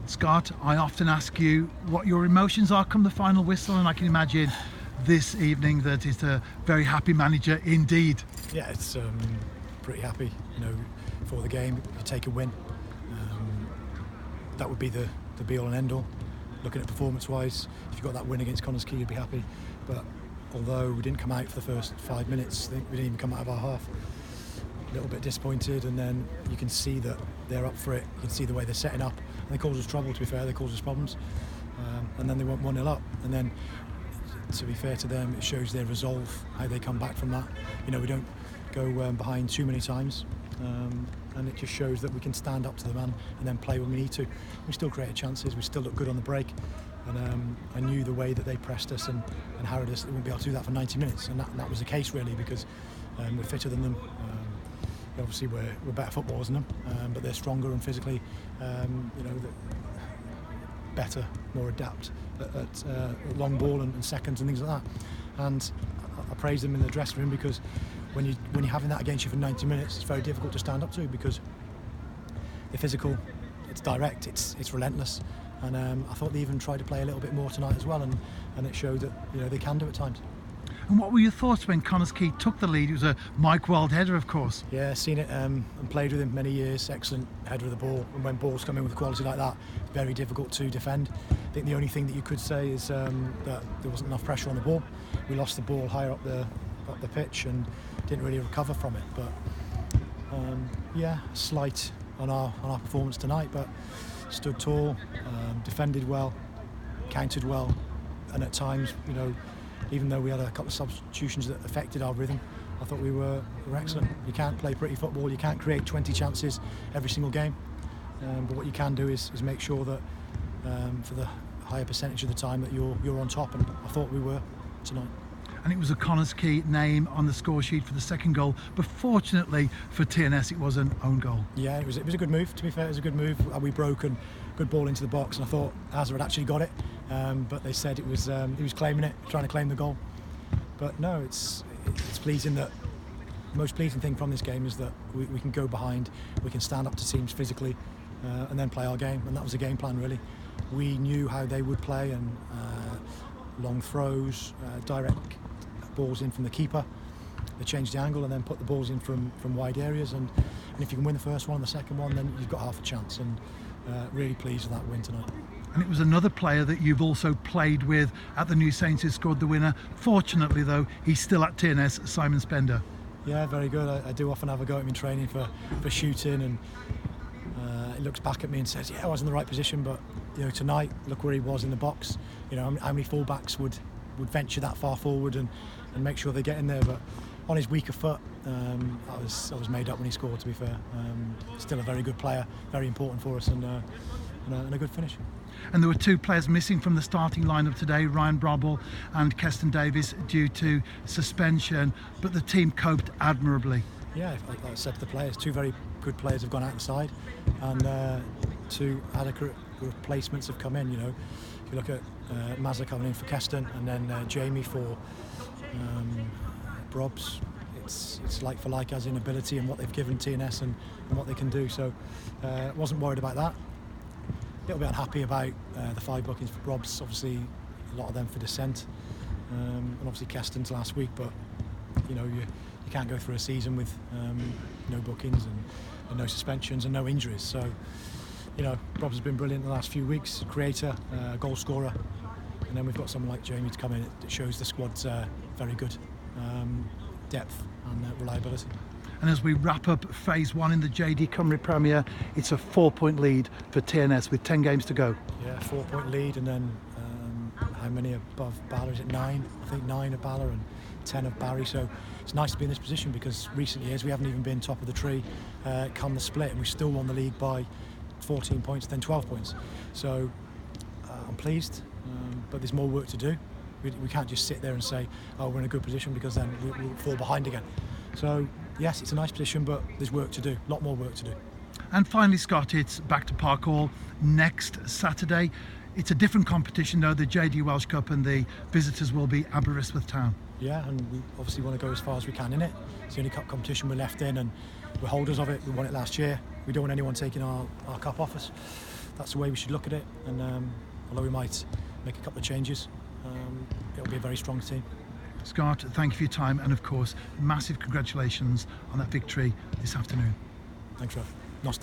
Scott, I often ask you what your emotions are come the final whistle, and I can imagine this evening that it's a very happy manager indeed. Yeah, it's pretty happy, for the game. If you take a win, that would be the be all and end all. Looking at performance-wise, if you got that win against Connah's Quay, you'd be happy. But although we didn't come out for the first 5 minutes, we didn't even come out of our half. A little bit disappointed, and then you can see that they're up for it. You can see the way they're setting up, and they cause us trouble. To be fair, they cause us problems, and then they went 1-0 up, and then to be fair to them, it shows their resolve, how they come back from that. We don't go behind too many times, and it just shows that we can stand up to the man and then play when we need to. We still created chances, we still look good on the break, and I knew the way that they pressed us and harried us, they wouldn't be able to do that for 90 minutes, and that was the case really, because we're fitter than them. Obviously we're better footballers than them, but they're stronger and physically, better, more adept at long ball and seconds and things like that. And I praise them in the dressing room, because when you're having that against you for 90 minutes, it's very difficult to stand up to, because they're physical, it's direct, it's relentless. And I thought they even tried to play a little bit more tonight as well, and it showed that they can do at times. And what were your thoughts when Connah's Quay took the lead? It was a Mike Wild header, of course. Yeah, seen it and played with him many years. Excellent header of the ball. And when balls come in with quality like that, it's very difficult to defend. I think the only thing that you could say is that there wasn't enough pressure on the ball. We lost the ball higher up the pitch and didn't really recover from it. But yeah, slight on our performance tonight, but stood tall, defended well, countered well, and at times, even though we had a couple of substitutions that affected our rhythm, I thought we were excellent. You can't play pretty football, you can't create 20 chances every single game, but what you can do is make sure that for the higher percentage of the time that you're on top, and I thought we were tonight. And it was a Connah's Quay name on the score sheet for the second goal, but fortunately for TNS it was an own goal. Yeah, it was a good move, to be fair. It was a good move. We broke and good ball into the box, and I thought Hazard had actually got it, but they said it was he was claiming it, trying to claim the goal. But no, it's pleasing that the most pleasing thing from this game is that we can go behind, we can stand up to teams physically, and then play our game, and that was the game plan really. We knew how they would play, and long throws, direct balls in from the keeper. They changed the angle and then put the balls in from wide areas, and if you can win the first one and the second one, then you've got half a chance, and really pleased with that win tonight. And it was another player that you've also played with at the New Saints who scored the winner. Fortunately though, he's still at TNS, Simon Spender. Yeah, very good. I do often have a go at him in training for shooting, and he looks back at me and says, yeah, I was in the right position, but tonight, look where he was in the box. How many fullbacks would venture that far forward and make sure they get in there, but on his weaker foot, I was made up when he scored, to be fair. Still a very good player, very important for us, and a good finish. And there were two players missing from the starting lineup today, Ryan Brobble and Keston Davis, due to suspension, but the team coped admirably. Yeah, like I said to the players, two very good players have gone outside, and two adequate replacements have come in. If you look at Mazza coming in for Keston, and then Jamie for Brobs, it's like for like as in ability and what they've given TNS and what they can do. So wasn't worried about that. A little bit unhappy about the 5 bookings for Brobs, obviously a lot of them for dissent, and obviously Keston's last week, but you can't go through a season with no bookings and no suspensions and no injuries. So Brobs has been brilliant the last few weeks, creator, goal scorer, and then we've got someone like Jamie to come in. It shows the squad's very good depth and reliability. And as we wrap up phase 1 in the JD Cymru Premier, it's a 4-point lead for TNS with 10 games to go. Yeah, 4-point lead, and then how many above Bala? Is it 9? I think 9 of Bala and 10 of Barry. So it's nice to be in this position, because recent years we haven't even been top of the tree come the split, and we still won the league by 14 points, then 12 points. So I'm pleased, but there's more work to do. We can't just sit there and say, oh, we're in a good position, because then we'll fall behind again. So yes, it's a nice position, but there's work to do, a lot more work to do. And finally, Scott, it's back to Park Hall next Saturday. It's a different competition though, the JD Welsh Cup, and the visitors will be Aberystwyth Town. Yeah, and we obviously want to go as far as we can in it. It's the only cup competition we're left in, and we're holders of it. We won it last year. We don't want anyone taking our cup off us. that's the way we should look at it. And although we might make a couple of changes, it'll be a very strong team. Scott, thank you for your time, and of course, massive congratulations on that victory this afternoon. Thanks, Rob.